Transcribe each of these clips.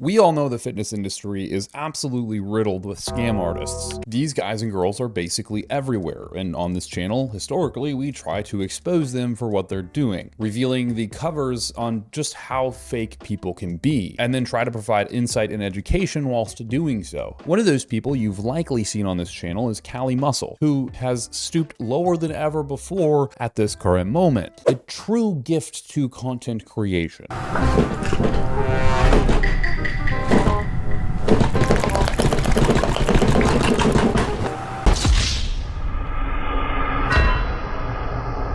We all know the fitness industry is absolutely riddled with scam artists. These guys and girls are basically everywhere, and on this channel, historically, we try to expose them for what they're doing, revealing the covers on just how fake people can be, and then try to provide insight and education whilst doing so. One of those people you've likely seen on this channel is Cali Muscle, who has stooped lower than ever before at this current moment. A true gift to content creation.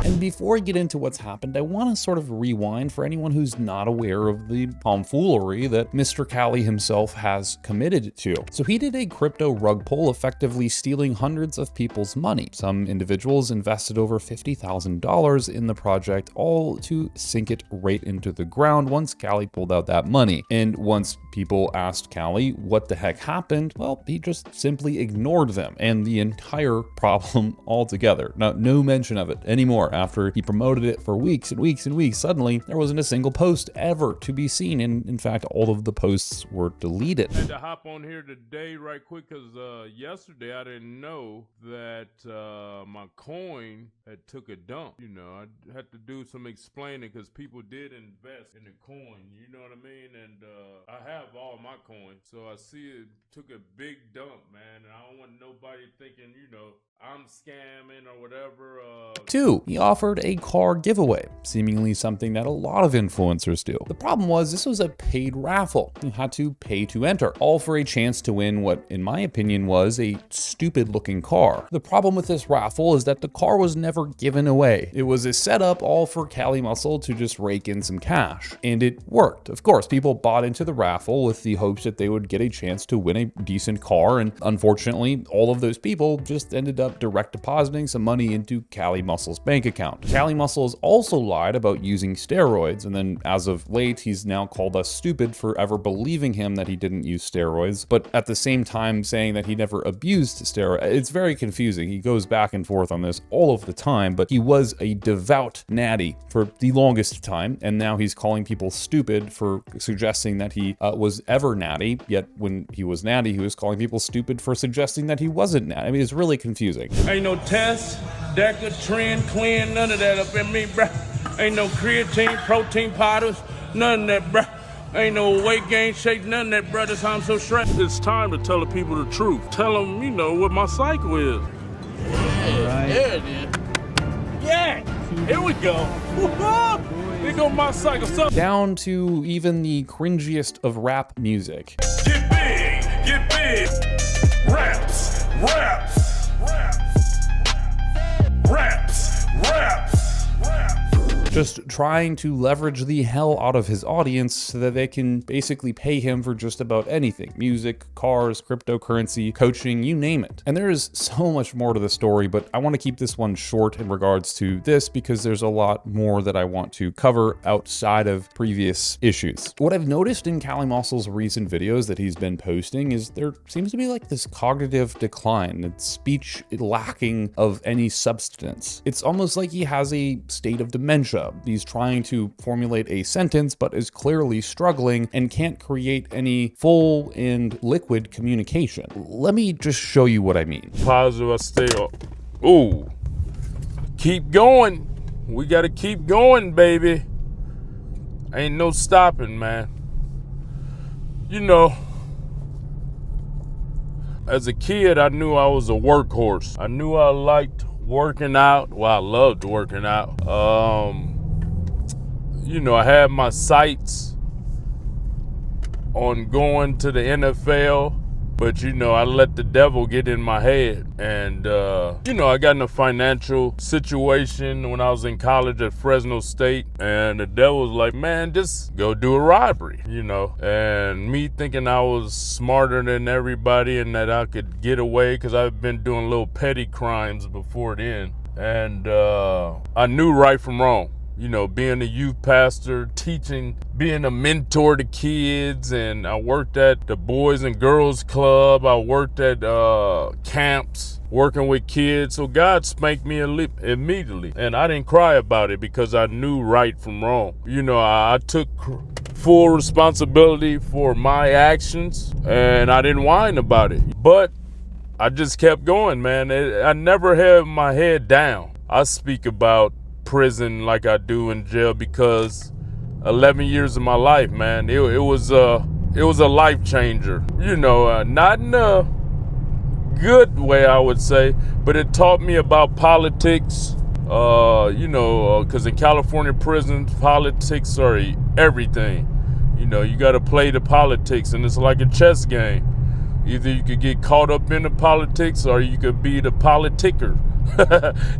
And before I get into what's happened, I want to sort of rewind for anyone who's not aware of the tomfoolery that Mr. Cali himself has committed to. So he did a crypto rug pull, effectively stealing hundreds of people's money. Some individuals invested over $50,000 in the project, all to sink it right into the ground once Cali pulled out that money. And once people asked Cali what the heck happened, well, he just simply ignored them and the entire problem altogether. Now, no mention of it anymore. After he promoted it for weeks and weeks and weeks, suddenly there wasn't a single post ever to be seen, and in fact all of the posts were deleted. I had to hop on here today right quick because yesterday I didn't know that my coin had took a dump. You know, I had to do some explaining because people did invest in the coin, you know what I mean? And I have all my coins, so I see it took a big dump, man, and I don't want nobody thinking, you know, I'm scamming or whatever. 2, he offered a car giveaway, seemingly something that a lot of influencers do. The problem was this was a paid raffle. You had to pay to enter, all for a chance to win what, in my opinion, was a stupid looking car. The problem with this raffle is that the car was never given away. It was a setup all for Cali Muscle to just rake in some cash. And it worked. Of course, people bought into the raffle with the hopes that they would get a chance to win a decent car, and unfortunately, all of those people just ended up direct depositing some money into Cali Muscle's bank account. Cali Muscle has also lied about using steroids, and then as of late, he's now called us stupid for ever believing him that he didn't use steroids, but at the same time saying that he never abused steroids. It's very confusing. He goes back and forth on this all of the time, but he was a devout natty for the longest time, and now he's calling people stupid for suggesting that he was ever natty, yet when he was natty, he was calling people stupid for suggesting that he wasn't natty. I mean, it's really confusing. Ain't no test, DECA, trend, clean, none of that up in me, bruh. Ain't no creatine, protein powders, none of that, bruh. Ain't no weight gain shake, none of that, bruh. That's how I'm so stressed. It's time to tell the people the truth. Tell them, you know, what my cycle is. Yeah, there it is. Yeah, here we go. Here go my cycle. Down to even the cringiest of rap music. Get big, raps, raps, raps, raps. Just trying to leverage the hell out of his audience so that they can basically pay him for just about anything. Music, cars, cryptocurrency, coaching, you name it. And there is so much more to the story, but I want to keep this one short in regards to this because there's a lot more that I want to cover outside of previous issues. What I've noticed in Cali Muscle's recent videos that he's been posting is there seems to be like this cognitive decline, it's speech lacking of any substance. It's almost like he has a state of dementia. He's trying to formulate a sentence, but is clearly struggling and can't create any full and liquid communication. Let me just show you what I mean. Positive, I stay up. Ooh, keep going. We gotta keep going, baby. Ain't no stopping, man. You know, as a kid, I knew I was a workhorse. I knew I liked working out. Well, I loved working out. You know, I had my sights on going to the NFL, but you know, I let the devil get in my head. And you know, I got in a financial situation when I was in college at Fresno State, and the devil was like, man, just go do a robbery, you know. And me thinking I was smarter than everybody and that I could get away because I've been doing little petty crimes before then. And I knew right from wrong. You know, being a youth pastor, teaching, being a mentor to kids, and I worked at the Boys and Girls Club. I worked at camps, working with kids. So God spanked me immediately, and I didn't cry about it because I knew right from wrong. You know, I took full responsibility for my actions, and I didn't whine about it. But I just kept going, man. I never had my head down. I speak about prison like I do in jail because 11 years of my life, man, it was a life changer. You know, not in a good way, I would say, but it taught me about politics. You know, because in California prisons, politics are everything. You know, you got to play the politics, and it's like a chess game. Either you could get caught up in the politics or you could be the politicker,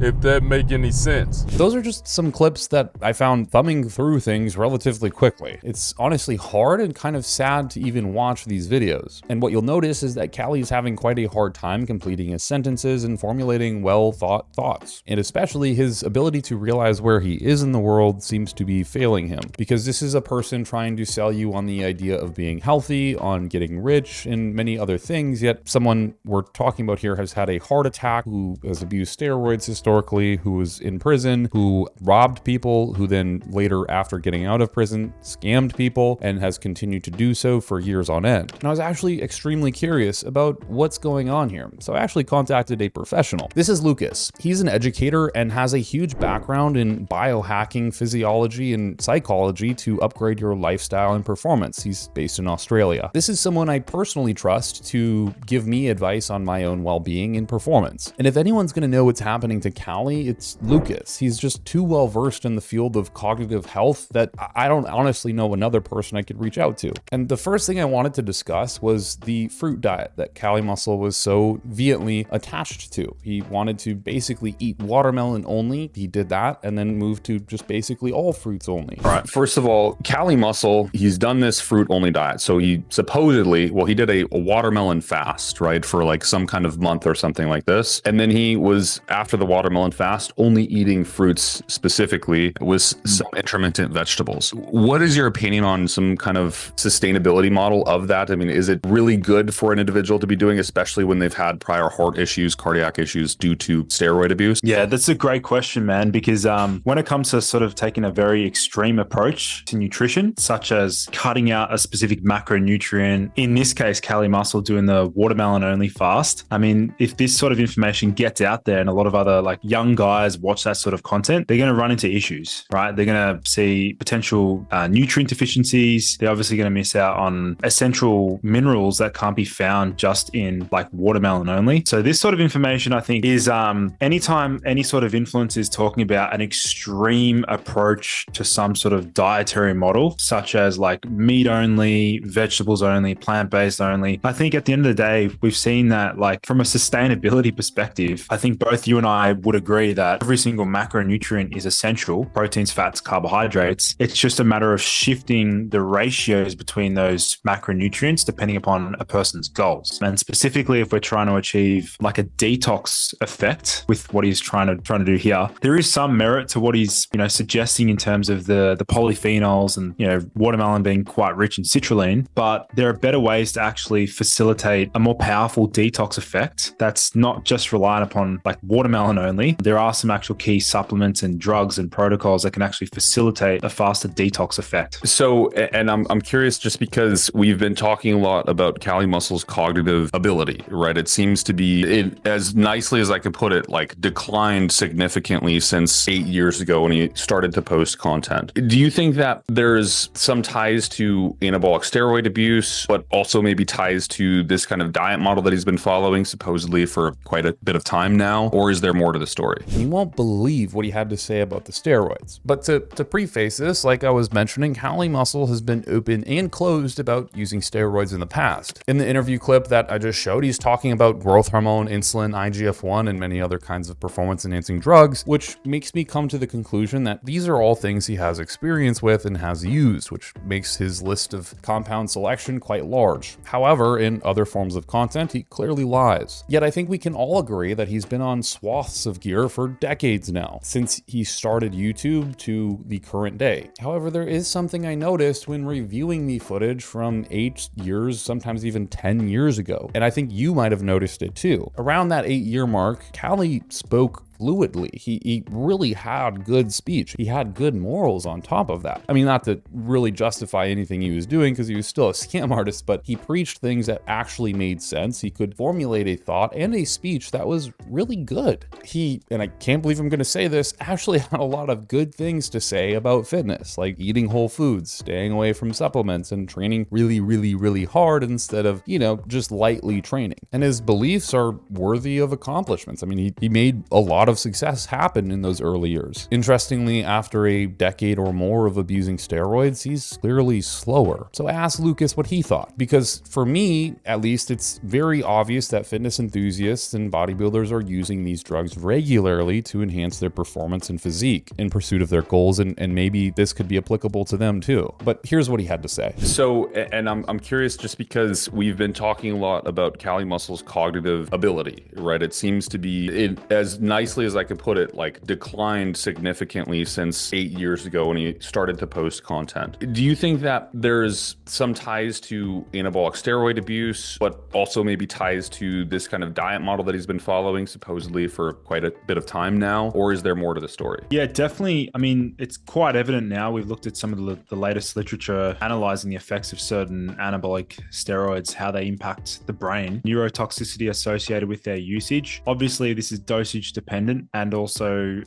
if that make any sense. Those are just some clips that I found thumbing through things relatively quickly. It's honestly hard and kind of sad to even watch these videos. And what you'll notice is that Callie is having quite a hard time completing his sentences and formulating well-thought thoughts. And especially his ability to realize where he is in the world seems to be failing him, because this is a person trying to sell you on the idea of being healthy, on getting rich, and many other things, yet someone we're talking about here has had a heart attack, who has abused steroids historically, who was in prison, who robbed people, who then later, after getting out of prison, scammed people, and has continued to do so for years on end. And I was actually extremely curious about what's going on here, so I actually contacted a professional. This is Lucas. He's an educator and has a huge background in biohacking, physiology, and psychology to upgrade your lifestyle and performance. He's based in Australia. This is someone I personally trust to give me advice on my own well-being and performance. And if anyone's going to know what's happening to Callie, it's Lucas. He's just too well versed in the field of cognitive health that I don't honestly know another person I could reach out to. And the first thing I wanted to discuss was the fruit diet that Callie Muscle was so vehemently attached to. He wanted to basically eat watermelon only. He did that and then moved to just basically all fruits only. All right. First of all, Callie Muscle, he's done this fruit only diet. So he supposedly, well, he did a watermelon fast, right? For like some kind of month or something like this. And then he was, after the watermelon fast, only eating fruits specifically with some intermittent vegetables. What is your opinion on some kind of sustainability model of that? I mean, is it really good for an individual to be doing, especially when they've had prior heart issues, cardiac issues due to steroid abuse? Yeah, that's a great question, man, because when it comes to sort of taking a very extreme approach to nutrition, such as cutting out a specific macronutrient, in this case, Callie Muscle doing the watermelon only fast. I mean, if this sort of information gets out there and a lot of other like young guys watch that sort of content, they're going to run into issues, right? They're going to see potential nutrient deficiencies. They're obviously going to miss out on essential minerals that can't be found just in like watermelon only. So this sort of information, I think, is anytime any sort of influencer is talking about an extreme approach to some sort of dietary model, such as like meat only, vegetables only, plant-based only. I think at the end of the day, we've seen that like from a sustainability perspective, I think both you and I would agree that every single macronutrient is essential: proteins, fats, carbohydrates. It's just a matter of shifting the ratios between those macronutrients depending upon a person's goals. And specifically, if we're trying to achieve like a detox effect with what he's trying to do here, there is some merit to what he's, suggesting in terms of the polyphenols and, watermelon being quite rich in citrulline, but there are better ways to actually facilitate a more powerful detox effect that's not just reliant upon like watermelon only. There are some actual key supplements and drugs and protocols that can actually facilitate a faster detox effect. So, and I'm curious, just because we've been talking a lot about Callie Muscle's cognitive ability, right? It seems to be, as nicely as I could put it, like declined significantly since 8 years ago when he started to post content. Do you think that there's some ties to anabolic steroid abuse, but also maybe ties to this kind of diet model that he's been following supposedly for quite a bit of time now? Or is there more to the story? You won't believe what he had to say about the steroids. But to preface this, like I was mentioning, Callie Muscle has been open and closed about using steroids in the past. In the interview clip that I just showed, he's talking about growth hormone, insulin, IGF-1, and many other kinds of performance-enhancing drugs, which makes me come to the conclusion that these are all things he has experience with and has used, which makes his list of compound selection quite large. However, in other forms of content, he clearly lies. Yet I think we can all agree that he's been on swaths of gear for decades now, since he started YouTube to the current day. However, there is something I noticed when reviewing the footage from 8 years, sometimes even 10 years ago, and I think you might have noticed it too. Around that 8-year mark, Callie spoke fluidly. He really had good speech. He had good morals on top of that. I mean, not to really justify anything he was doing because he was still a scam artist, but he preached things that actually made sense. He could formulate a thought and a speech that was really good. He, and I can't believe I'm going to say this, actually had a lot of good things to say about fitness, like eating whole foods, staying away from supplements, and training really hard instead of, just lightly training. And his beliefs are worthy of accomplishments. I mean, he made a lot of success happen in those early years. Interestingly, after a decade or more of abusing steroids, he's clearly slower. So I asked Lucas what he thought, because for me, at least, it's very obvious that fitness enthusiasts and bodybuilders are using these drugs regularly to enhance their performance and physique in pursuit of their goals, and maybe this could be applicable to them too. But here's what he had to say. So, and I'm curious, just because we've been talking a lot about Cali Muscle's cognitive ability, right? It seems to be, as nicely as I could put it, like declined significantly since 8 years ago when he started to post content. Do you think that there's some ties to anabolic steroid abuse, but also maybe ties to this kind of diet model that he's been following supposedly for quite a bit of time now? Or is there more to the story? Yeah, definitely. I mean, it's quite evident now. We've looked at some of the latest literature analyzing the effects of certain anabolic steroids, how they impact the brain, neurotoxicity associated with their usage. Obviously, this is dosage dependent and also,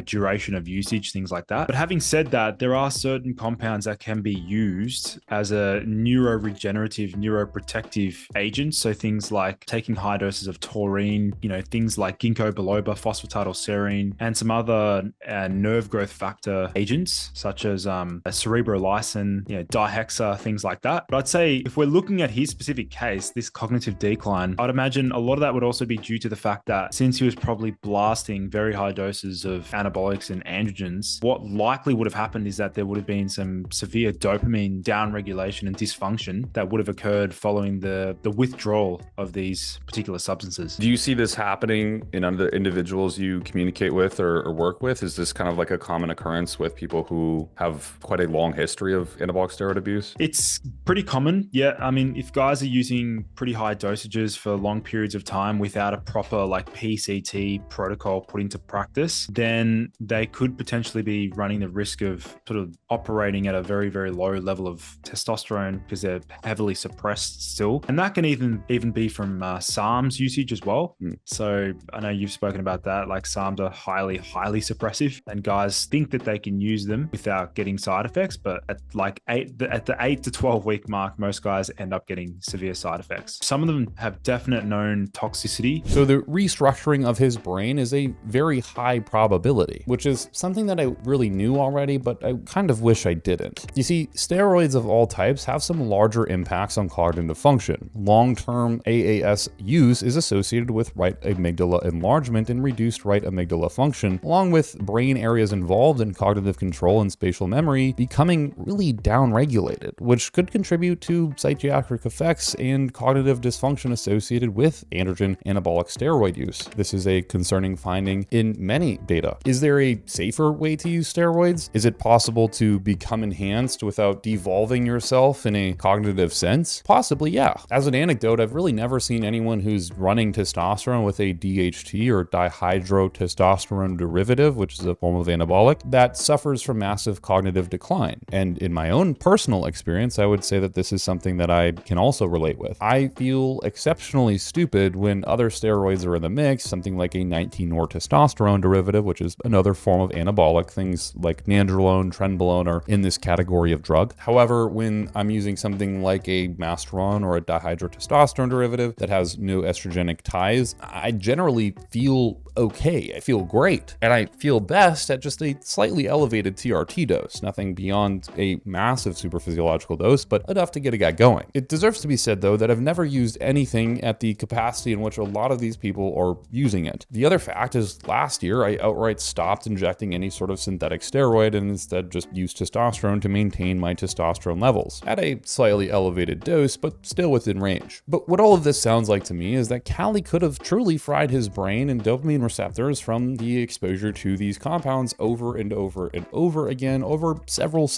duration of usage, things like that. But having said that, there are certain compounds that can be used as a neuroregenerative, neuroprotective agent. So things like taking high doses of taurine, things like ginkgo biloba, phosphatidylserine, and some other nerve growth factor agents such as cerebrolysin, dihexa, things like that. But I'd say if we're looking at his specific case, this cognitive decline, I'd imagine a lot of that would also be due to the fact that since he was probably blasting very high doses of anabolics and androgens, what likely would have happened is that there would have been some severe dopamine downregulation and dysfunction that would have occurred following the withdrawal of these particular substances. Do you see this happening in other individuals you communicate with or work with? Is this kind of like a common occurrence with people who have quite a long history of anabolic steroid abuse? It's pretty common. Yeah. I mean, if guys are using pretty high dosages for long periods of time without a proper PCT protocol put into practice, then they could potentially be running the risk of sort of operating at a very low level of testosterone because they're heavily suppressed still. And that can even be from SARMs usage as well. So I know you've spoken about that. Like SARMs are highly suppressive, and guys think that they can use them without getting side effects. But at the 8 to 12 week mark, most guys end up getting severe side effects. Some of them have definite known toxicity. So the restructuring of his brain is a very high probability, which is something that I really knew already, but I kind of wish I didn't. You see, steroids of all types have some larger impacts on cognitive function. Long-term AAS use is associated with right amygdala enlargement and reduced right amygdala function, along with brain areas involved in cognitive control and spatial memory becoming really downregulated, which could contribute to psychiatric effects and cognitive dysfunction associated with androgen anabolic steroid use. This is a concerning finding in many data. Is there a safer way to use steroids? Is it possible to become enhanced without devolving yourself in a cognitive sense? Possibly, yeah. As an anecdote, I've really never seen anyone who's running testosterone with a DHT or dihydrotestosterone derivative, which is a form of anabolic, that suffers from massive cognitive decline. And in my own personal experience, I would say that this is something that I can also relate with. I feel exceptionally stupid when other steroids are in the mix, something like a 19-nortestosterone derivative, which is another form of anabolic. Things like nandrolone, trenbolone are in this category of drug. However, when I'm using something like a masteron or a dihydrotestosterone derivative that has no estrogenic ties, I generally feel okay. I feel great. And I feel best at just a slightly elevated TRT dose, nothing beyond a massive superphysiological dose, but enough to get a guy going. It deserves to be said, though, that I've never used anything at the capacity in which a lot of these people are using it. The other fact is last year, I outright stopped injecting any sort of synthetic steroid and instead just used testosterone to maintain my testosterone levels at a slightly elevated dose, but still within range. But what all of this sounds like to me is that Cali could have truly fried his brain and dopamine receptors from the exposure to these compounds over and over and over again over several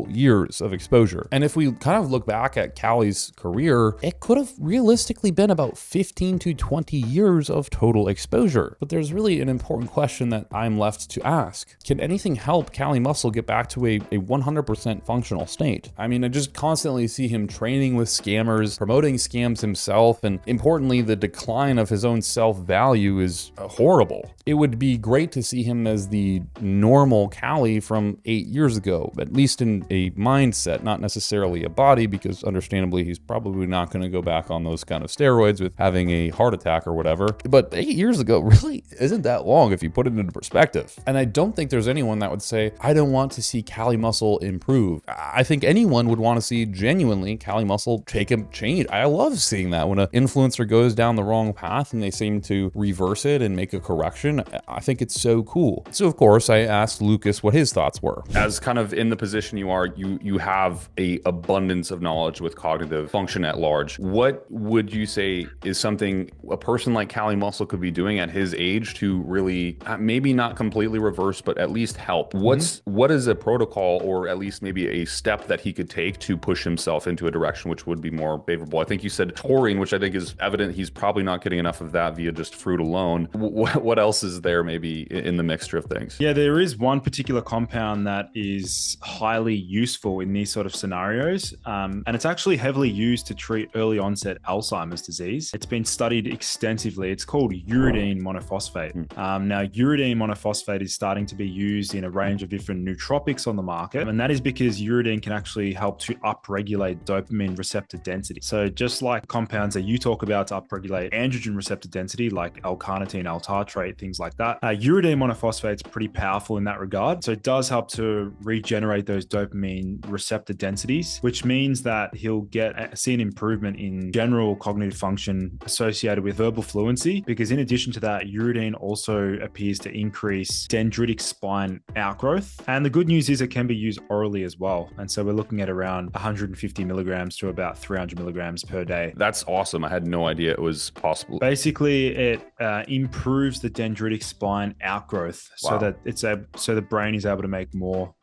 years of exposure. And if we kind of look back at Cali's career, it could have realistically been about 15 to 20 years of total exposure. exposure. But there's really an important question that I'm left to ask. Can anything help Cali Muscle get back to a 100% functional state? I mean, I just constantly see him training with scammers, promoting scams himself, and importantly, the decline of his own self-value is horrible. It would be great to see him as the normal Cali from 8 years ago, at least in a mindset, not necessarily a body, because understandably, he's probably not going to go back on those kind of steroids with having a heart attack or whatever. But 8 years ago really isn't that long if you put it into perspective. And I don't think there's anyone that would say, I don't want to see Cali Muscle improve. I think anyone would want to see genuinely Cali Muscle take a change. I love seeing that when an influencer goes down the wrong path and they seem to reverse it and make a correction. I think it's so cool. So of course I asked Lucas what his thoughts were. As kind of in the position you are, you have a abundance of knowledge with cognitive function at large. What would you say is something a person like Cali Muscle could be doing at his age to really maybe not completely reverse, but at least help? What is a protocol, or at least maybe a step that he could take to push himself into a direction which would be more favorable? I think you said taurine, which I think is evident he's probably not getting enough of that via just fruit alone. What else is there maybe in the mixture of things? Yeah, there is one particular compound that is highly useful in these sort of scenarios, and it's actually heavily used to treat early onset Alzheimer's disease. It's been studied extensively. It's called uridine monophosphate. Now, uridine monophosphate is starting to be used in a range of different nootropics on the market, and that is because uridine can actually help to upregulate dopamine receptor density. So just like compounds that you talk about to upregulate androgen receptor density, like L-carnitine, L-tartrate, things like that, uridine monophosphate is pretty powerful in that regard. So it does help to regenerate those dopamine receptor densities, which means that he'll see an improvement in general cognitive function associated with verbal fluency, because in addition to that, uridine also appears to increase dendritic spine outgrowth. And the good news is it can be used orally as well. And so we're looking at around 150 milligrams to about 300 milligrams per day. That's awesome. I had no idea it was possible. Basically, it improves the dendritic spine outgrowth. Wow. So the brain is able to make more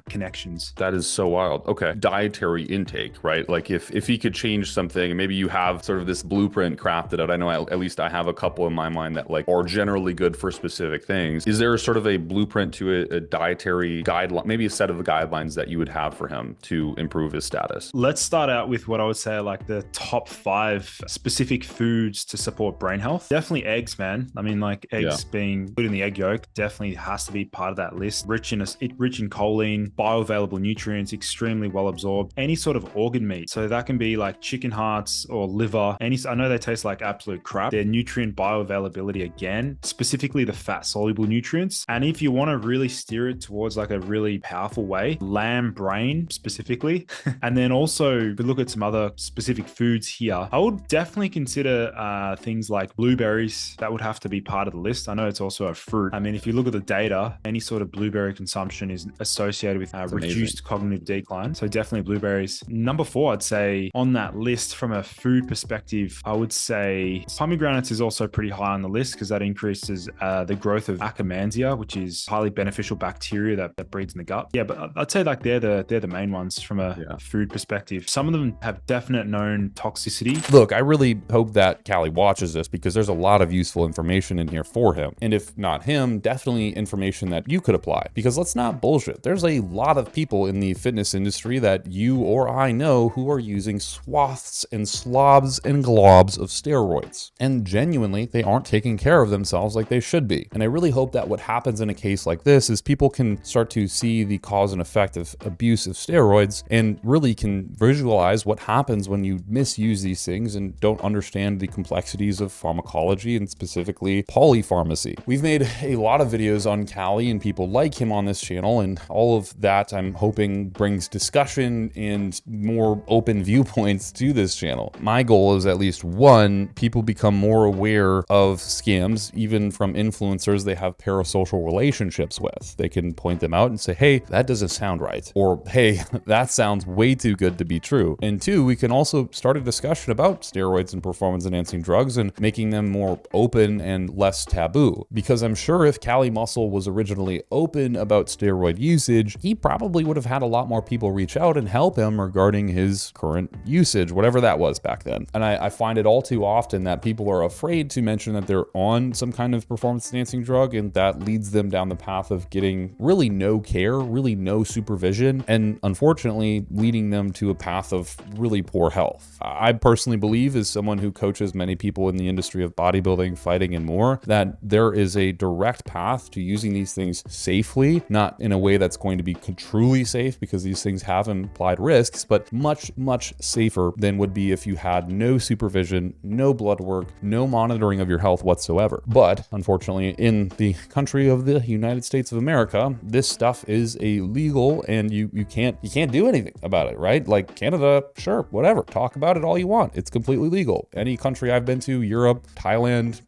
connections. That is so wild. Okay. Dietary intake, right? Like if he could change something, and maybe you have sort of this blueprint crafted out. I know at least I have a couple in my mind that like are generally good for specific things. Is there sort of a blueprint to a dietary guideline, maybe a set of guidelines that you would have for him to improve his status? Let's start out with what I would say like the top 5 specific foods to support brain health. Definitely eggs, man. I mean, like eggs being good in the egg yolk definitely has to be part of that list. Rich in choline, bioavailable nutrients, extremely well absorbed. Any sort of organ meat, so that can be like chicken hearts or liver. I know they taste like absolute crap. Their nutrient bioavailability, again, specifically the fat soluble nutrients. And if you want to really steer it towards like a really powerful way, lamb brain specifically. And then also, if we look at some other specific foods here, I would definitely consider things like blueberries. That would have to be part of the list. I know it's also a fruit. I mean, if you look at the data, any sort of blueberry consumption is associated with reduced cognitive decline. So definitely blueberries. Number 4, I'd say on that list from a food perspective, I would say pomegranates is also pretty high on the list because that increases the growth of Akkermansia, which is highly beneficial bacteria that breeds in the gut. Yeah, but I'd say like they're the main ones from a food perspective. Some of them have definite known toxicity. Look, I really hope that Cali watches this because there's a lot of useful information in here for him. And if not him, definitely information that you could apply, because let's not bullshit. There's a lot of people in the fitness industry that you or I know who are using swaths and slobs and globs of steroids. And genuinely, they aren't taking care of themselves like they should be. And I really hope that what happens in a case like this is people can start to see the cause and effect of abuse of steroids and really can visualize what happens when you misuse these things and don't understand the complexities of pharmacology and specifically polypharmacy. We've made a lot of videos on Cali and people like him on this channel, and all of that I'm hoping brings discussion and more open viewpoints to this channel. My goal is at least 1, people become more aware of scams, even from influencers they have parasocial relationships with. They can point them out and say, hey, that doesn't sound right. Or, hey, that sounds way too good to be true. And 2, we can also start a discussion about steroids and performance enhancing drugs and making them more open and less taboo. Because I'm sure if Cali Muscle was originally open about steroid usage, usage, he probably would have had a lot more people reach out and help him regarding his current usage, whatever that was back then. And I find it all too often that people are afraid to mention that they're on some kind of performance enhancing drug, and that leads them down the path of getting really no care, really no supervision, and unfortunately leading them to a path of really poor health. I personally believe, as someone who coaches many people in the industry of bodybuilding, fighting, and more, that there is a direct path to using these things safely, not in a way that's going to be truly safe, because these things have implied risks, but much, much safer than would be if you had no supervision, no blood work, no monitoring of your health whatsoever. But unfortunately, in the country of the United States of America, this stuff is illegal, and you can't do anything about it, right? Like Canada, sure, whatever, talk about it all you want. It's completely legal. Any country I've been to, Europe, Thailand,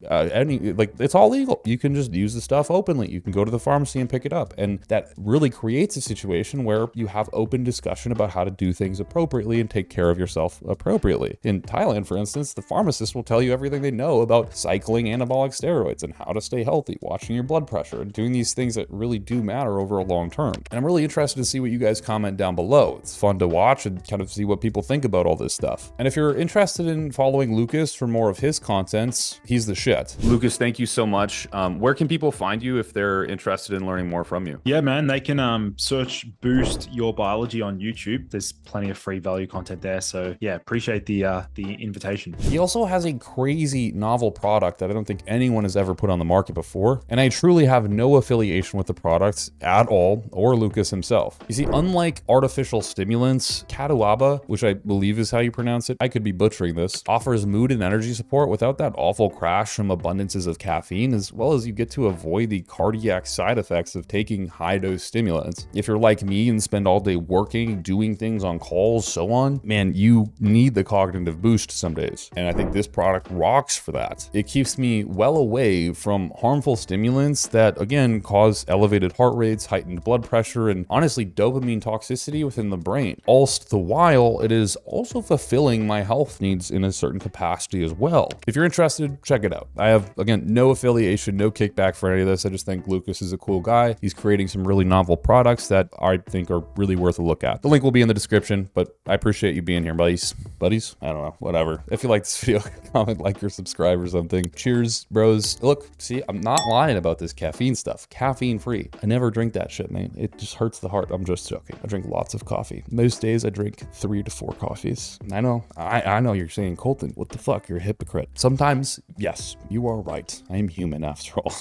it's all legal. You can just use the stuff openly. You can go to the pharmacy and pick it up. And that really creates a situation where you have open discussion about how to do things appropriately and take care of yourself appropriately. In Thailand, for instance, the pharmacist will tell you everything they know about cycling anabolic steroids and how to stay healthy, watching your blood pressure, and doing these things that really do matter over a long term. And I'm really interested to see what you guys comment down below. It's fun to watch and kind of see what people think about all this stuff. And if you're interested in following Lucas for more of his contents, he's the shit. Lucas, thank you so much. Where can people find you if they're interested in learning more from you? Yeah, man, they can search Boost Your Biology on YouTube. There's plenty of free value content there. So yeah, appreciate the invitation. He also has a crazy novel product that I don't think anyone has ever put on the market before. And I truly have no affiliation with the products at all, or Lucas himself. You see, unlike artificial stimulants, Katuaba, which I believe is how you pronounce it, I could be butchering this, offers mood and energy support without that awful crash from abundances of caffeine, as well as you get to avoid the cardiac side effects of taking high dose stimulants. If you're like me and spend all day working, doing things on calls, so on, man, you need the cognitive boost some days. And I think this product rocks for that. It keeps me well away from harmful stimulants that, again, cause elevated heart rates, heightened blood pressure, and honestly, dopamine toxicity within the brain. Whilst the while, it is also fulfilling my health needs in a certain capacity as well. If you're interested, check it out. I have, again, no affiliation, no kickback for any of this. I just think Lucas is a cool guy. He's creating some really novel products that I think are really worth a look at. The link will be in the description, but I appreciate you being here, buddies. Buddies? I don't know, whatever. If you like this video, comment, like, or subscribe or something. Cheers, bros. Look, see, I'm not lying about this caffeine stuff. Caffeine free. I never drink that shit, man. It just hurts the heart. I'm just joking. I drink lots of coffee. Most days I drink 3 to 4 coffees. I know you're saying, Kolton, what the fuck? You're a hypocrite. Sometimes, yes, you are right. I am human after all.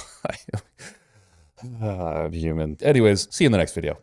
I'm human. Anyways, see you in the next video.